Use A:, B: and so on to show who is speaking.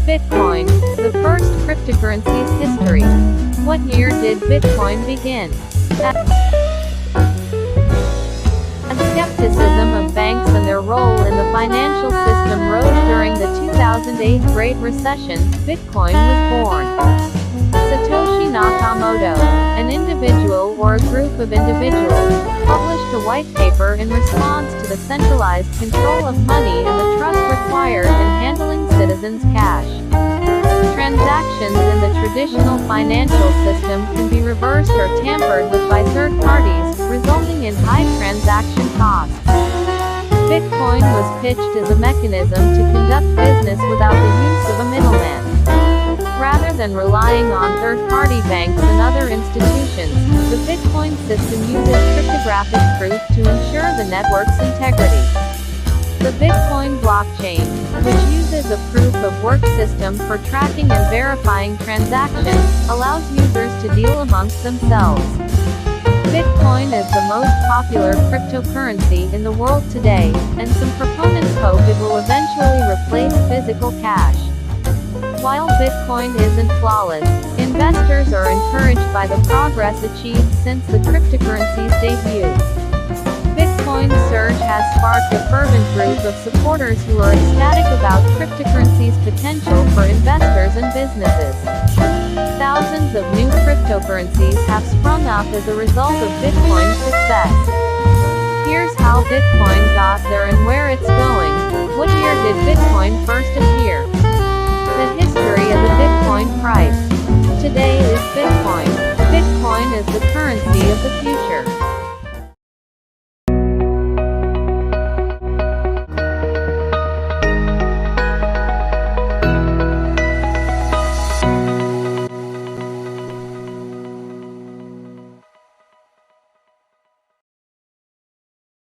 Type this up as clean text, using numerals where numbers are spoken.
A: Bitcoin, the first cryptocurrency's history. What year did Bitcoin begin? As skepticism of banks and their role in the financial system rose during the 2008 Great Recession, Bitcoin was born. Satoshi Nakamoto, an individual or a group of individuals, published a white paper in response to the centralized control of money and the trust required in handling citizens' cash. Transactions in the traditional financial system can be reversed or tampered with by third parties, resulting in high transaction costs. Bitcoin was pitched as a mechanism to conduct business without the use of a middleman. Rather than relying on third-party banks and other institutions, the Bitcoin system uses cryptographic proof to ensure the network's integrity. The Bitcoin blockchain, which uses a proof-of-work system for tracking and verifying transactions, allows users to deal amongst themselves. Bitcoin is the most popular cryptocurrency in the world today, and some proponents hope it will eventually replace physical cash. While Bitcoin isn't flawless, investors are encouraged by the progress achieved since the cryptocurrency's debut. Bitcoin's surge has sparked a fervent group of supporters who are ecstatic about cryptocurrency's potential for investors and businesses. Thousands of new cryptocurrencies have sprung up as a result of Bitcoin's success. Here's how Bitcoin got there and where it's going. What year did Bitcoin first appear? The history of the Bitcoin price. Today is Bitcoin. Bitcoin is the currency of the future.